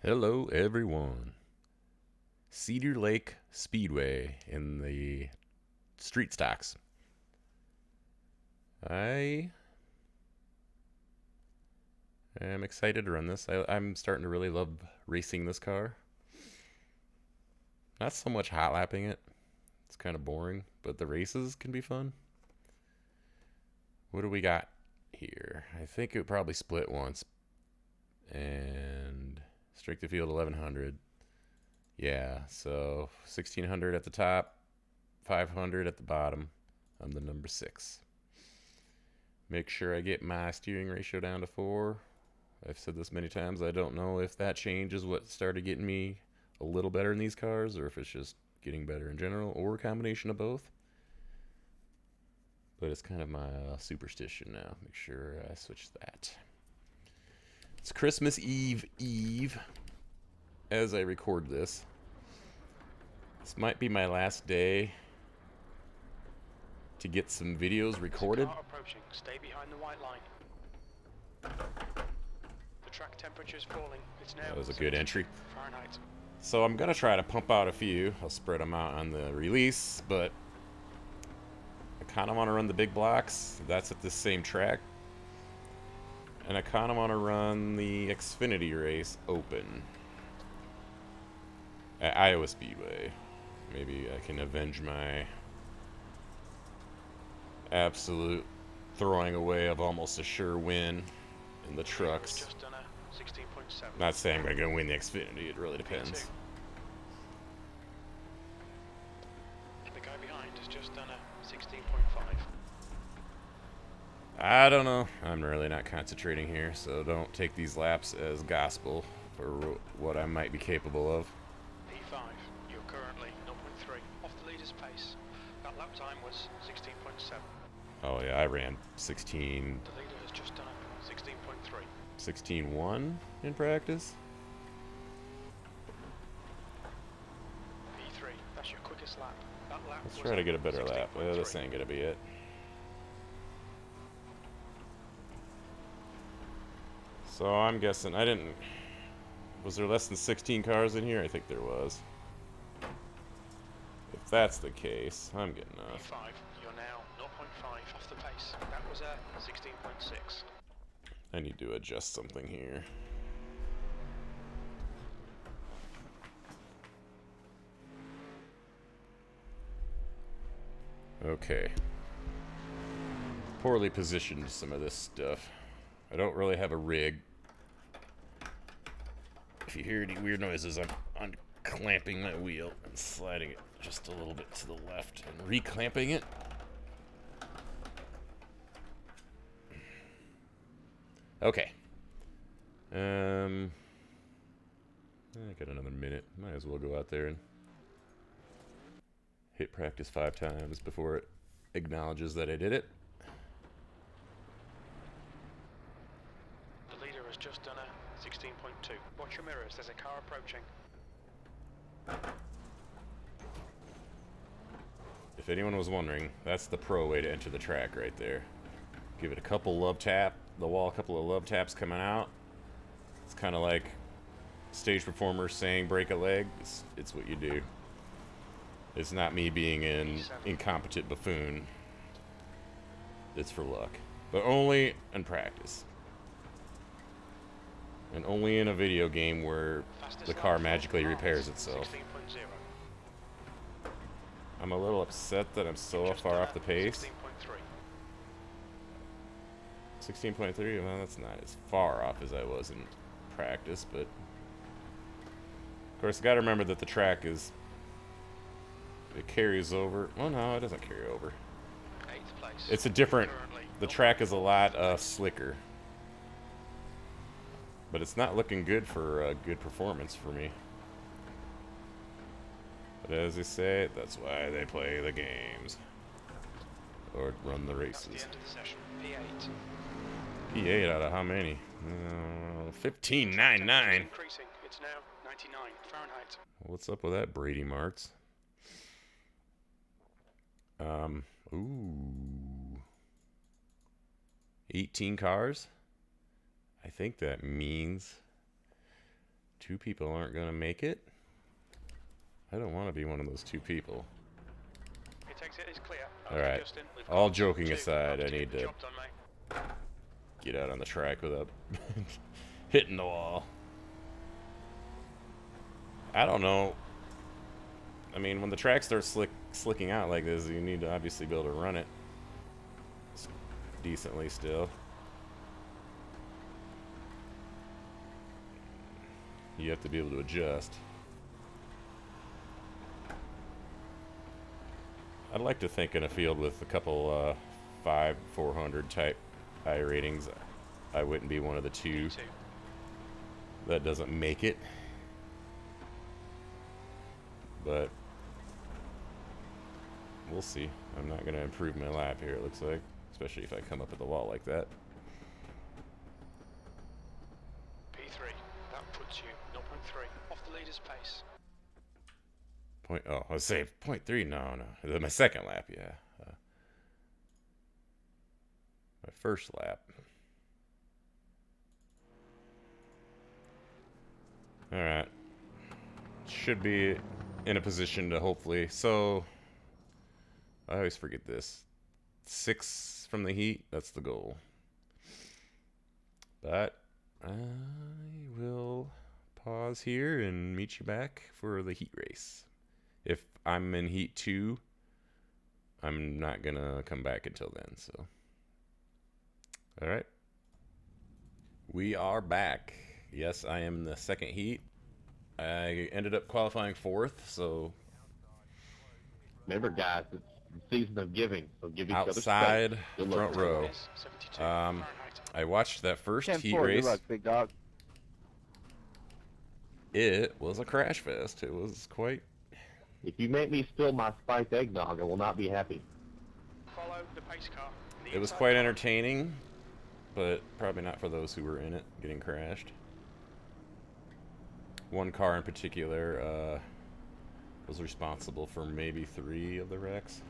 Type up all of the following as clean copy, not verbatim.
Hello, everyone. Cedar Lake Speedway in the street stocks. I am excited to run this. I'm starting to really love racing this car. Not so much hot lapping it. It's kind of boring, but the races can be fun. What do we got here? I think it would probably split once. And strike the field 1100. Yeah, so 1600 at the top, 500 at the bottom. I'm the number 6. Make sure I get my steering ratio down to 4. I've said this many times. I don't know if that change is what started getting me a little better in these cars, or if it's just getting better in general, or a combination of both. But it's kind of my superstition now. Make sure I switch that. It's Christmas Eve as I record this. This might be my last day to get some videos recorded. Approaching. Stay behind the white line. The track temperature is falling. It's now. That was a good entry. Fahrenheit. So I'm gonna try to pump out a few. I'll spread them out on the release, but I kind of want to run the big blocks. That's at the same track, and I kind of want to run the Xfinity race open at Iowa Speedway. Maybe I can avenge my absolute throwing away of almost a sure win in the trucks. Just done a 16.7. Not saying I'm going to win the Xfinity, it really depends. The guy behind has just done a 16.5. I don't know. I'm really not concentrating here, so don't take these laps as gospel for what I might be capable of. P5, you're currently 0.3 off the leader's pace. That lap time was 16.7. Oh yeah, I ran 16. The leader has just done a 16.3. 16.1 in practice. P3, that's your quickest lap. That lap Let's was try to get a better lap. Well, 16.3. this ain't gonna be it. So I'm guessing I didn't. Was there less than 16 cars in here? I think there was. If that's the case, I'm good enough. P5, you're now 0.5 off the pace. That was a 16.6. I need to adjust something here. Okay. Poorly positioned some of this stuff. I don't really have a rig. If you hear any weird noises, I'm unclamping my wheel and sliding it just a little bit to the left and reclamping it. Okay. I got another minute. Might as well go out there and hit practice 5 times before it acknowledges that I did it. The leader has just done a 16.2. Watch your mirrors, there's a car approaching. If anyone was wondering, that's the pro way to enter the track right there. Give it a couple love tap, the wall, a couple of love taps coming out. It's kind of like stage performers saying break a leg. It's what you do. It's not me being an incompetent buffoon. It's for luck. But only in practice. And only in a video game where the car magically repairs itself. 16.0. I'm a little upset that I'm so far off the pace. 16.3. 16.3, well, that's not as far off as I was in practice, but of course, I gotta remember that the track it carries over. Well, no, it doesn't carry over. 8th place. It's a different, Currently the track is a lot slicker. But it's not looking good for a good performance for me. But as they say, that's why they play the games. Or run the That's the races. end of the session. P8. P8 out of how many? 15.99. Increasing. It's now 99 Fahrenheit. What's up with that, Brady Martz? Ooh. 18 cars? I think that means 2 people aren't gonna make it. I don't want to be one of those 2 people. It exit is clear. All right. Justin, we've All got joking 2 aside, I laps to need get the to job done, mate. get out on the track without hitting the wall. I don't know. I mean, when the track starts slicking out like this, you need to obviously be able to run it decently still. You have to be able to adjust. I'd like to think in a field with a couple 400 type iRatings, I wouldn't be one of the 2 that doesn't make it. But we'll see. I'm not going to improve my lap here, it looks like. Especially if I come up at the wall like that. P3. That puts you 0.3 off the leader's pace. I was saying 0.3. No. My second lap, yeah. My first lap. Alright. Should be in a position to hopefully. So, I always forget this. 6 from the heat, that's the goal. But I will pause here and meet you back for the heat race. If I'm in heat 2, I'm not gonna come back until then, so. Alright. We are back. Yes, I am in the second heat. I ended up qualifying 4th, so. Remember, guys, it's the season of giving, so give each other space. Outside, Good front luck. row. I watched that first heat 10-4, race. good luck, big dog. It was a crash fest. It was quite. If you make me spill my spiked eggnog, I will not be happy. Follow the pace car. It was quite entertaining, but probably not for those who were in it getting crashed. One car in particular was responsible for maybe 3 of the wrecks.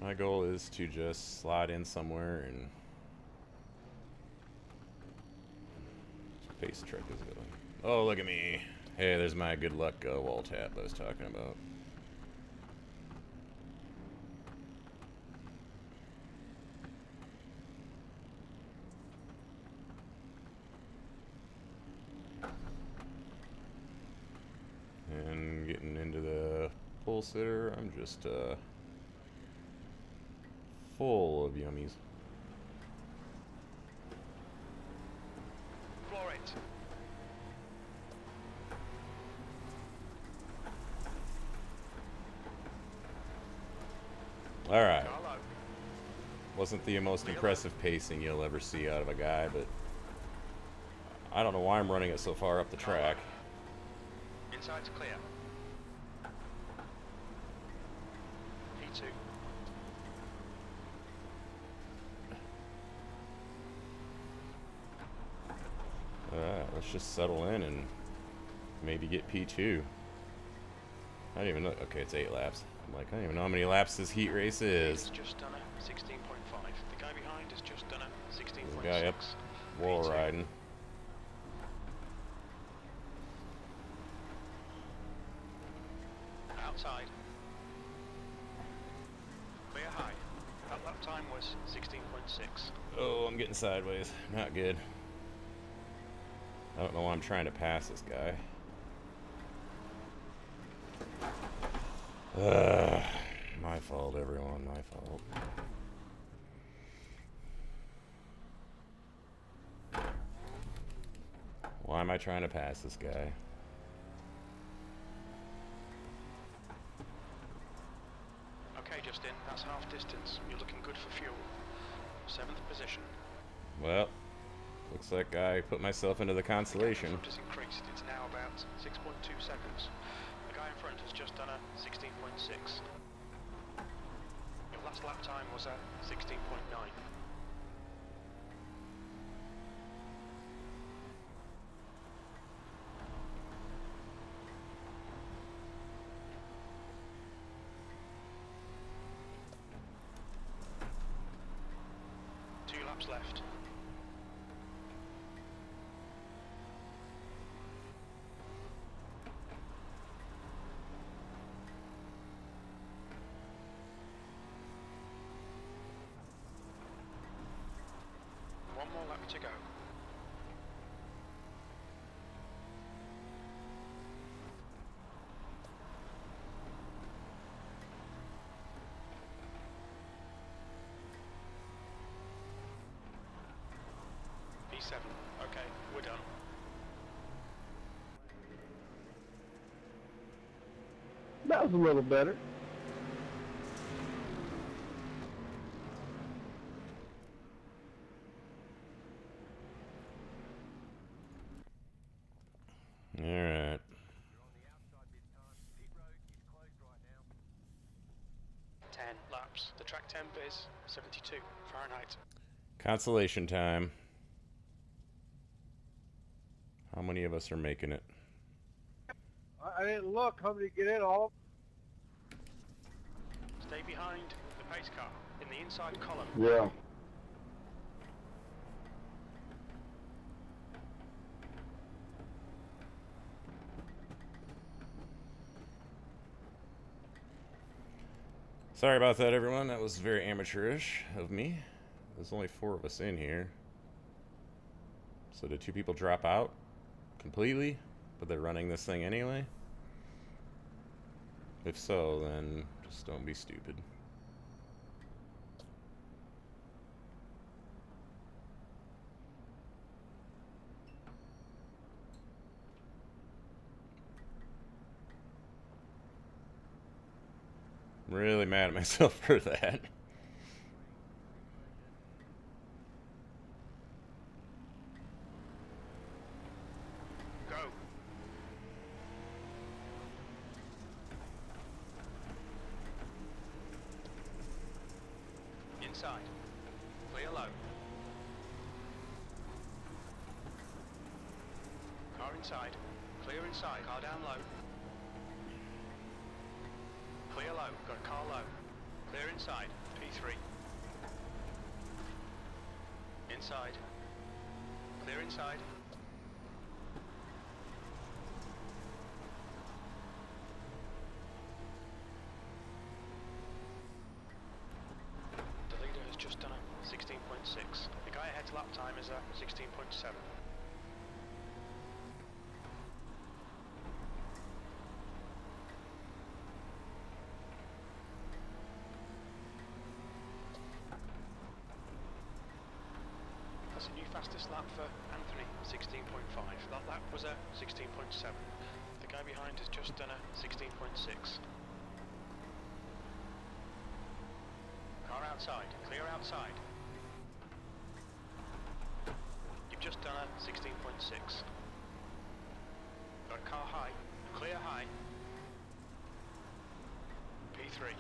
My goal is to just slide in somewhere and pace truck is going. Oh, look at me. Hey, there's my good luck wall tap I was talking about. And getting into the pole sitter, I'm just full of yummies. Floor it. All right. Carlo. Wasn't the most impressive pacing you'll ever see out of a guy, but I don't know why I'm running it so far up the track. Inside's clear. P2. Alright, let's just settle in and maybe get P2. I don't even know. Okay, it's 8 laps. I'm like, I don't even know how many laps this heat race is. He's just done a 16.5. The guy behind has just done a 16.6. The guy up wall P2. riding. Outside. Clear high. That lap time was 16.6. Oh, I'm getting sideways. Not good. I don't know why I'm trying to pass this guy. My fault, everyone. My fault. Why am I trying to pass this guy? Okay, Justin, that's half distance. You're looking good for fuel. 7th position. Well, looks like I put myself into the consolation. The gap in front has increased. It's now about 6.2 seconds. The guy in front has just done a 16.6. Your last lap time was a 16.9. laps left. One more lap to go. P7. Okay, we're done. That was a little better. All right. 10 laps. The track temp is 72 Fahrenheit. Consolation time. How many of us are making it? I didn't look. How many get in all? Stay behind the pace car in the inside column. Yeah. Sorry about that, everyone. That was very amateurish of me. There's only 4 of us in here. So did 2 people drop out completely, but they're running this thing anyway? If so, then just don't be stupid. I'm really mad at myself for that. Go. Inside. Clear low. Car inside. Clear inside. Car down low. Clear low. Got a car low. Clear inside. P3. Inside. Clear inside. The leader has just done a 16.6. The guy ahead's lap time is a 16.7. That's a new fastest lap for Anthony, 16.5. That lap was a 16.7. The guy behind has just done a 16.6. Car outside, clear outside. You've just done a 16.6. Got a car high, clear high. P3.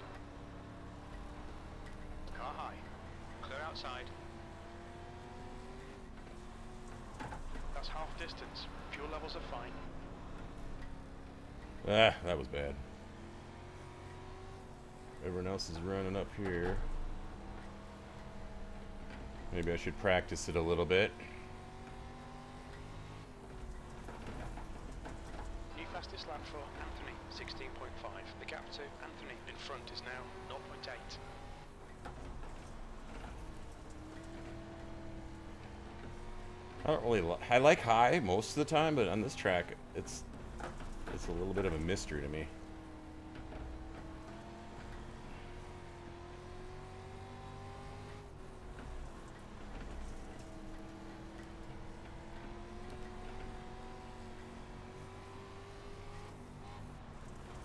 Car high, clear outside. That's half distance. Fuel levels are fine. Ah, that was bad. Everyone else is running up here. Maybe I should practice it a little bit. New fastest lap for Anthony, 16.5. The gap to Anthony in front is now 0.8. I don't really I like high most of the time, but on this track, it's a little bit of a mystery to me.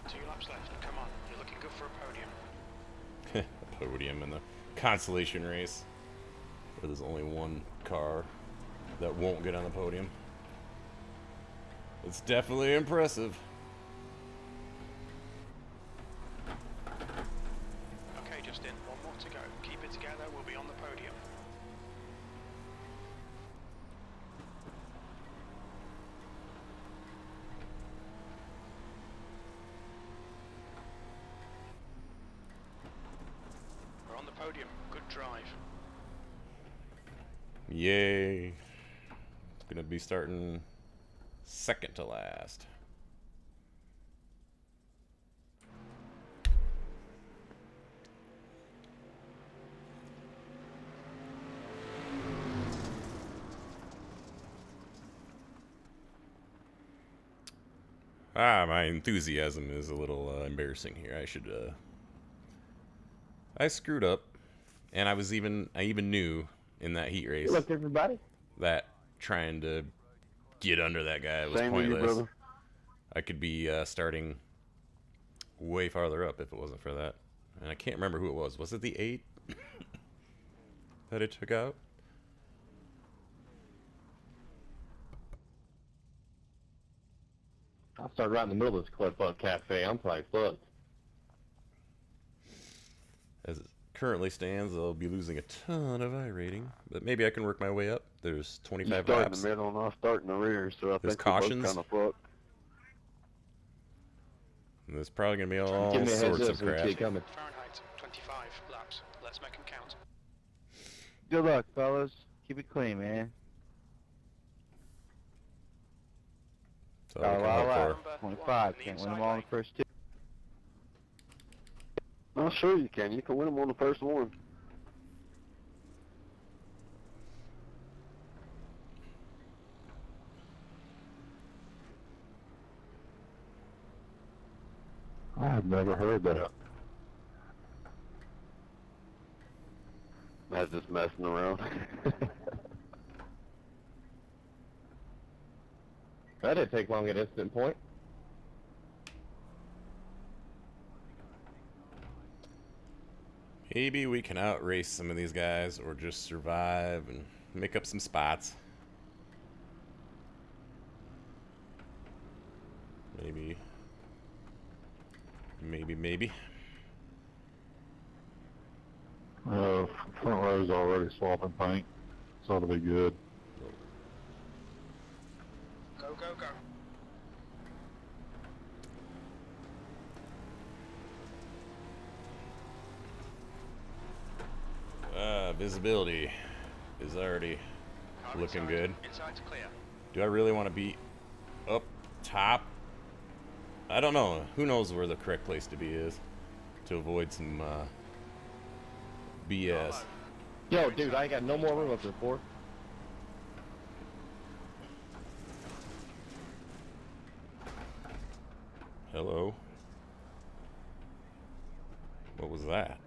Two laps left. Come on, you're looking good for a podium. A podium in the Consolation Race, where there's only one car that won't get on the podium. It's definitely impressive. Okay, Justin, one more to go. Keep it together, we'll be on the podium. We're on the podium. Good drive. Yay. Gonna be starting second to last. My enthusiasm is a little embarrassing here. I screwed up, and I even knew in that heat race Good luck, everybody. that trying to get under that guy was Same to you, pointless. brother. I could be starting way farther up if it wasn't for that. And I can't remember who it was. Was it the 8 that it took out? I'll start right in the middle of this Club Fuck Cafe. I'm probably fucked. As it currently stands, I'll be losing a ton of iRating, but maybe I can work my way up. There's You 25 start in laps. the middle and I'll start in the rear, so I There's think we're both cautions. kind of fucked. And there's probably gonna be Give all me a heads sorts up of so we crap. see it coming. Fahrenheit, 25 laps. Let's make them count. Good luck, fellas. Keep it clean, man. That's all we can hope for. Number 25. one, Can't the win them inside all in lane. the first two. Oh, sure you can. You can win them on the first one. I've never heard that. That's just messing around. That didn't take long at instant point. Maybe we can outrace some of these guys or just survive and make up some spots. Maybe. Maybe. Front row's already swapping paint, so it'll be good. Go, go, go. Visibility is already Car looking inside. good. Inside's clear. Do I really want to be up top? I don't know. Who knows where the correct place to be is to avoid some BS. Yo, dude, I ain't got no more room up there, for. Hello. What was that?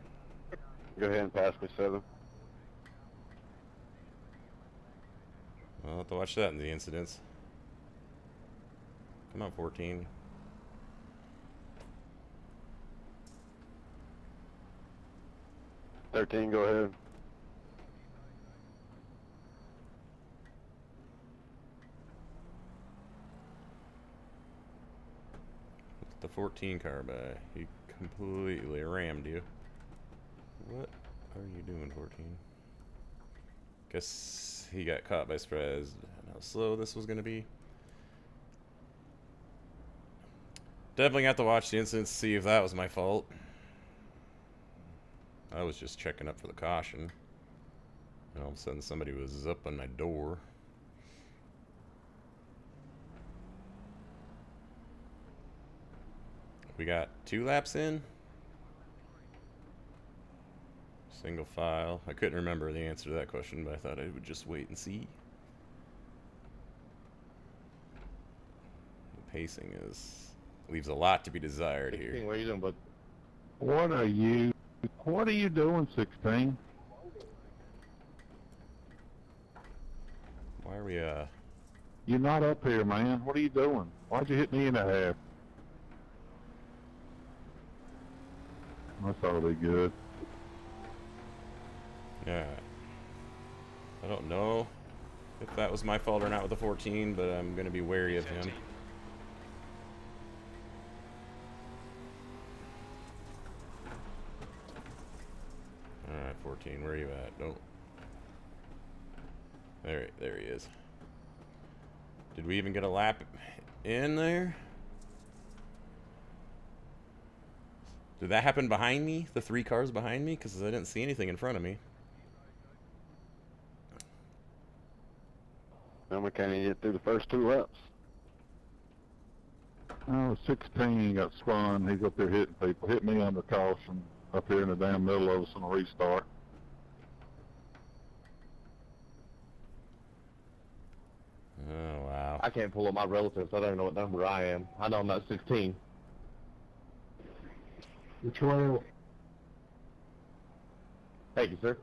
Go ahead and pass me 7. I'll have to watch that in the incidents. Come on, 14. Thirteen, go ahead. Look at the 14 car by. He completely rammed you. What are you doing, 14? Guess he got caught by surprise. How slow this was going to be. Definitely got to watch the incidents to see if that was my fault. I was just checking up for the caution. And all of a sudden somebody was up on my door. We got 2 laps in. Single file. I couldn't remember the answer to that question, but I thought I would just wait and see. The pacing leaves a lot to be desired here. 16, what are you doing, bud? What are you doing, 16? Why are we You're not up here, man. What are you doing? Why'd you hit me in the half? That's ought to be good. yeah. I don't know if that was my fault or not with the 14, but I'm gonna be wary of him. 13. Alright, 14, where are you at? Don't. There he is. Did we even get a lap in there? Did that happen behind me? The 3 cars behind me? Because I didn't see anything in front of me. And we can't even get through the first 2 laps. Oh, 16 got spun. He's up there hitting people. Hit me under caution up here in the damn middle of us on a restart. Oh, wow. I can't pull up my relatives. I don't even know what number I am. I know I'm not 16. You're 12. Thank you, sir.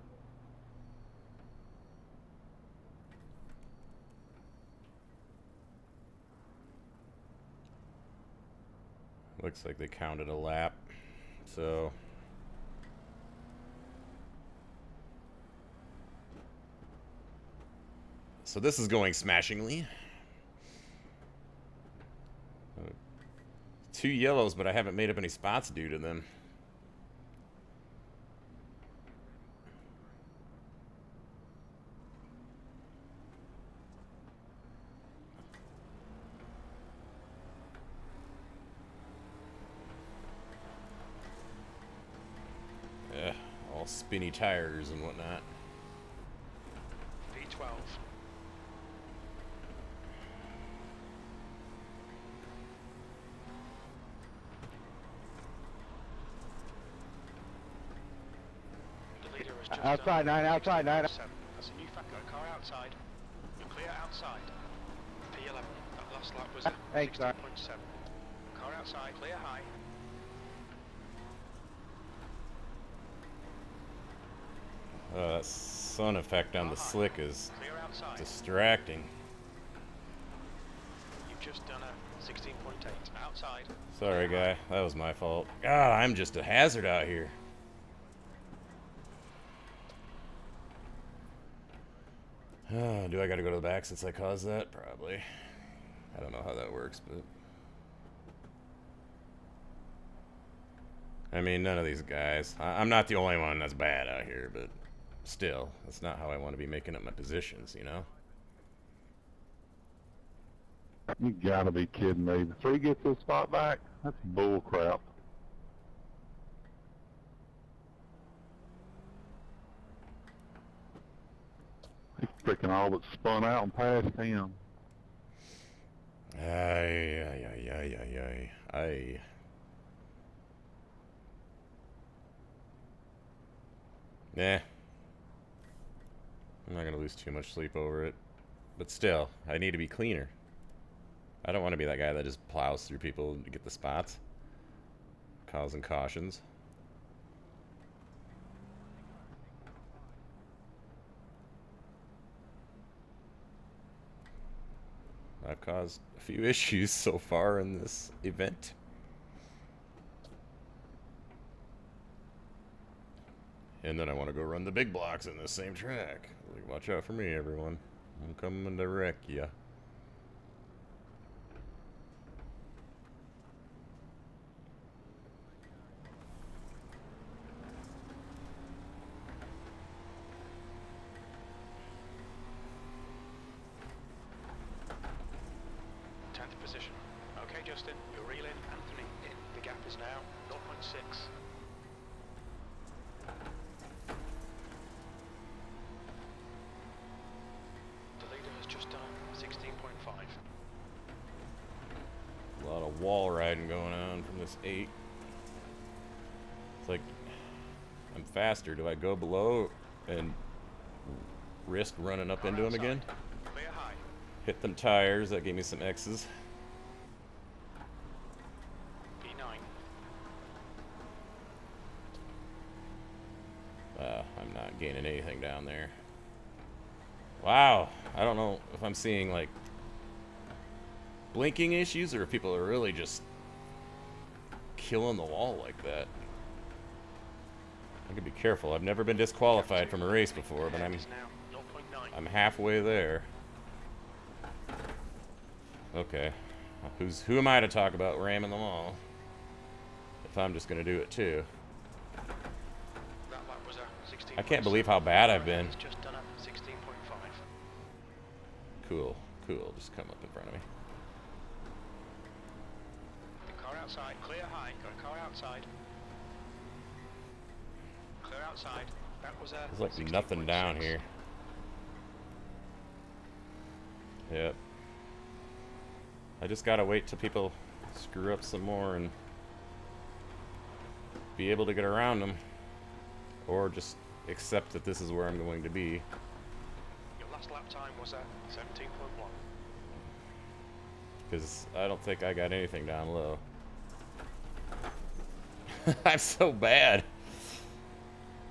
Looks like they counted a lap. So this is going smashingly. 2 yellows, but I haven't made up any spots due to them. All spinny tires and whatnot. V12. The leader has just Outside, done 9, outside, 9. 7. That's a new factor. Car outside. You're clear outside. P11. That last lap was a Thanks, sir. 16.7. Car outside. Clear high. That sun effect on the slick is Clear outside. distracting. You've just done a 16.8. Outside. Sorry, guy. That was my fault. God, I'm just a hazard out here. Do I gotta go to the back since I caused that? Probably. I don't know how that works, but... I mean, none of these guys... I'm not the only one that's bad out here, but... Still, that's not how I want to be making up my positions, you know? You gotta be kidding me. Before he gets this spot back, that's bull crap. He's freaking all but spun out and passed him. Ay. Nah. I'm not gonna lose too much sleep over it. But still, I need to be cleaner. I don't want to be that guy that just plows through people to get the spots. Causing cautions. I've caused a few issues so far in this event. And then I want to go run the big blocks in this same track. Like, watch out for me, everyone. I'm coming to wreck ya. Position. Okay, Justin, you're reeling. Anthony in. The gap is now 0.6. The leader has just done 16.5. A lot of wall riding going on from this 8. It's like, I'm faster. Do I go below and risk running up into him again? Clear high. Hit them tires. That gave me some X's. I'm not gaining anything down there. Wow. I don't know if I'm seeing, like, blinking issues or if people are really just killing the wall like that. I could be careful. I've never been disqualified from a race before, but I'm halfway there. Okay. Who am I to talk about ramming the wall? If I'm just gonna do it too. I can't believe how bad I've been. Just done a 16.5. Cool. Just come up in front of me. The car outside, clear high. Got a car outside. Clear outside. That was a. There's like nothing down here. Yep. I just gotta wait till people screw up some more and be able to get around them. Or just accept that this is where I'm going to be. Your last lap time was at 17.1. Because I don't think I got anything down low. I'm so bad.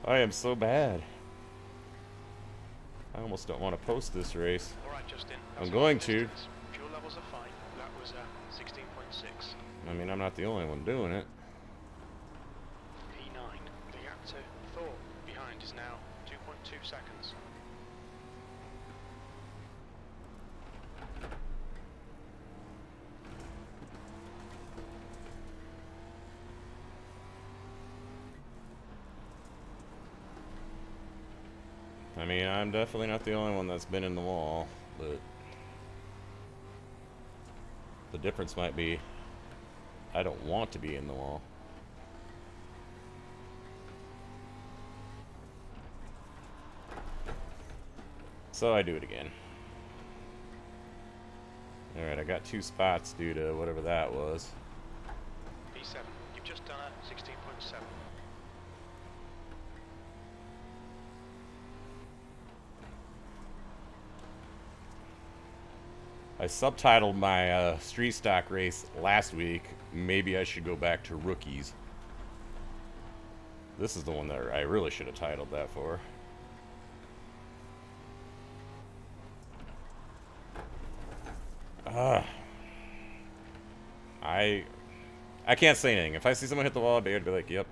I am so bad. I almost don't want to post this race. Alright, Justin. I'm going to. Fuel levels are fine. That was 16.6. I mean, I'm not the only one doing it. P9. The gap to Thor behind is now 2.2 seconds. I mean, I'm definitely not the only one that's been in the wall, but the difference might be I don't want to be in the wall. So I do it again. Alright, I got 2 spots due to whatever that was. P7. You've just done a 16.7. I subtitled my street stock race last week. Maybe I should go back to rookies. This is the one that I really should have titled that for. I can't say anything. If I see someone hit the wall, I'd be like, yep.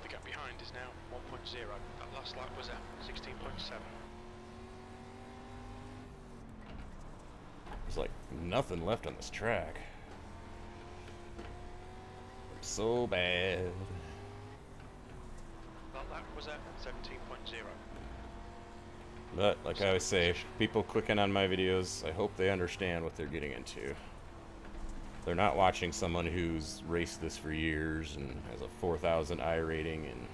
The gap behind is now 1.0. That last lap was at 16.7. There's like nothing left on this track. I'm so bad. That lap was at 17.0. But like I always say, people clicking on my videos, I hope they understand what they're getting into. They're not watching someone who's raced this for years and has a 4,000 I rating and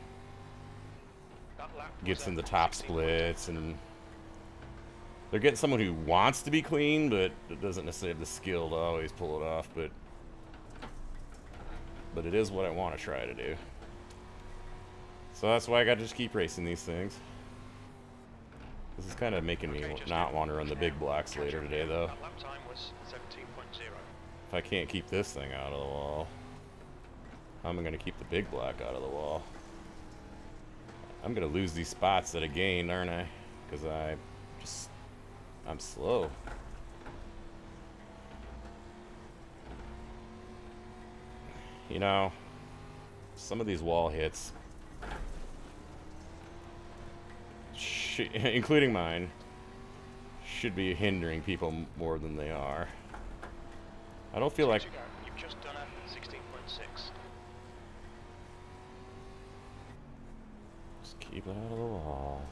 gets in the top splits, and they're getting someone who wants to be clean but doesn't necessarily have the skill to always pull it off, but it is what I want to try to do. So that's why I got to just keep racing these things. This is kind of making me not want to run the big blocks later today, though. Lap time was 17.0. If I can't keep this thing out of the wall, how am I going to keep the big block out of the wall? I'm going to lose these spots that I gained, aren't I? Because I'm slow. You know, some of these wall hits, including mine, should be hindering people more than they are. I don't feel like... You've just done a 16.6. Just keep it out of the wall.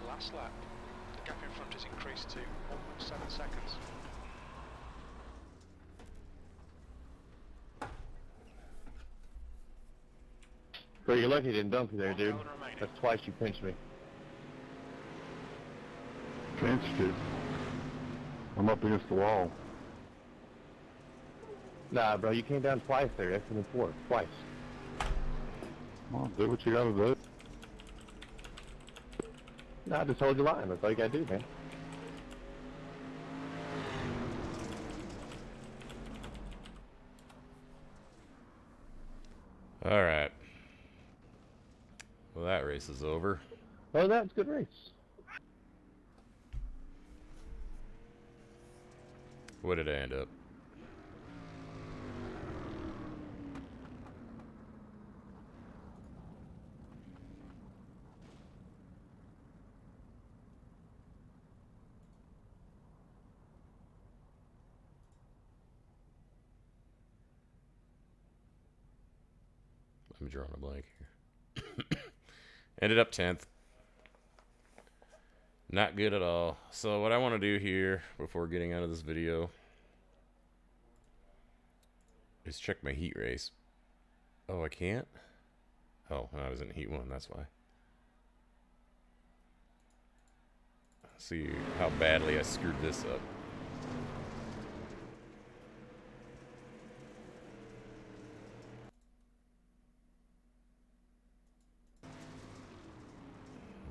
Last lap. The gap in front has increased to 1.7 seconds. So you're lucky you didn't dump you there, dude. That's twice you pinched me. Pinched you. I'm up against the wall. Nah, bro, you came down twice there. That's an four. Twice. Well, do what you gotta do. Nah, I just hold your line. That's all you gotta do, man. All right. Well, that race is over. Oh, that's a good race. What did I end up? I'm drawing a blank here. Ended up 10th. Not good at all. So what I want to do here before getting out of this video is check my heat race. Oh, I can't? Oh, I was in heat 1, that's why. See how badly I screwed this up.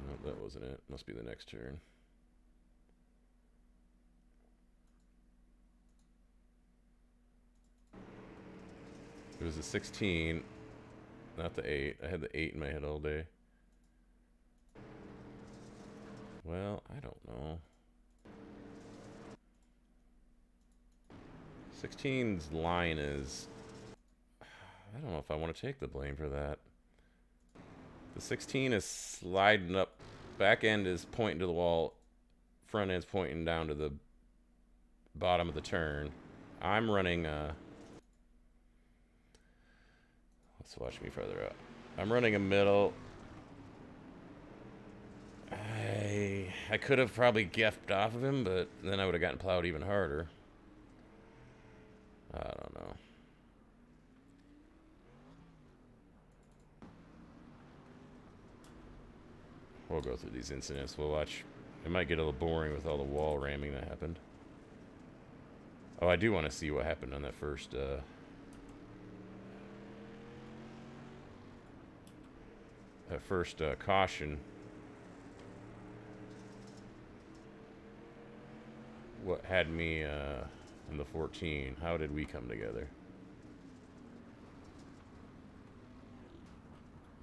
No, that wasn't it. Must be the next turn. It was the 16, not the 8. I had the 8 in my head all day. Well, I don't know. 16's line is... I don't know if I want to take the blame for that. The 16 is sliding up. Back end is pointing to the wall. Front end's pointing down to the bottom of the turn. I'm running... let's watch me further up. I'm running a middle. I could have probably geffed off of him, but then I would have gotten plowed even harder. I don't know. We'll go through these incidents. We'll watch. It might get a little boring with all the wall ramming that happened. Oh, I do want to see what happened on that first... that first caution. What had me in the 14? How did we come together?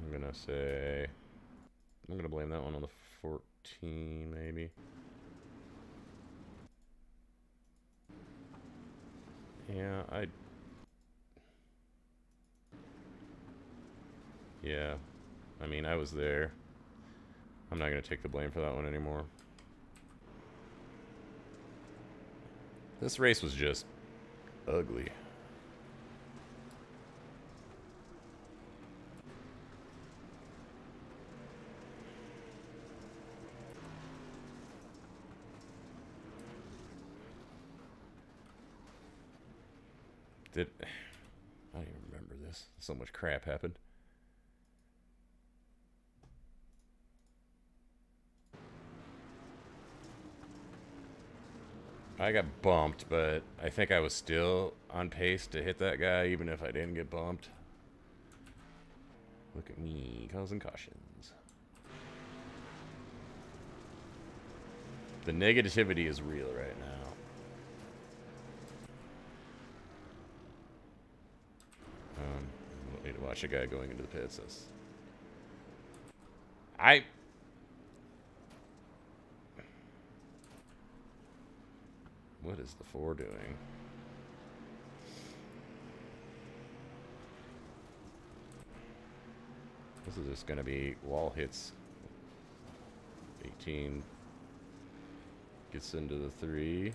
I'm gonna say... I'm gonna blame that one on the 14, maybe. Yeah, yeah, I mean, I was there. I'm not gonna take the blame for that one anymore. This race was just ugly. I don't even remember this. So much crap happened. I got bumped, but I think I was still on pace to hit that guy, even if I didn't get bumped. Look at me, causing cautions. The negativity is real right now. I don't need to watch a guy going into the pits. What is the 4 doing? This is just going to be wall hits. 18 gets into the 3.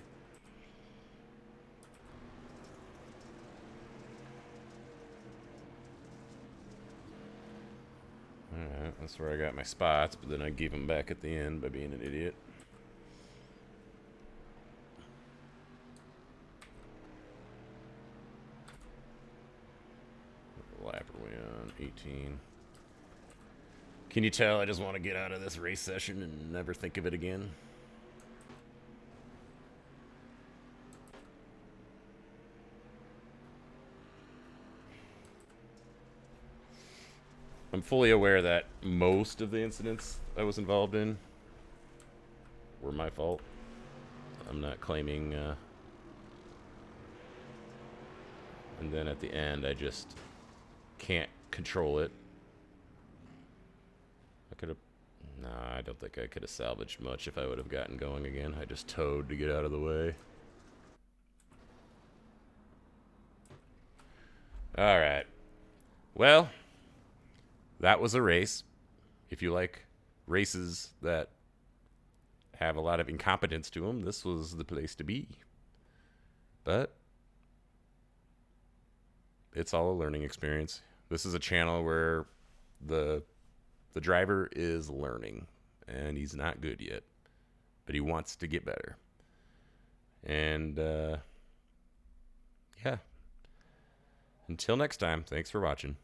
Alright, that's where I got my spots, but then I gave them back at the end by being an idiot. Lap are we on? 18. Can you tell I just want to get out of this race session and never think of it again? I'm fully aware that most of the incidents I was involved in were my fault. I'm not claiming... and then at the end, I just can't control it. I could have... Nah, I don't think I could have salvaged much if I would have gotten going again. I just towed to get out of the way. Alright. Well, that was a race. If you like races that have a lot of incompetence to them, this was the place to be. But it's all a learning experience. This is a channel where the driver is learning, and he's not good yet, but he wants to get better. And yeah. Until next time, thanks for watching.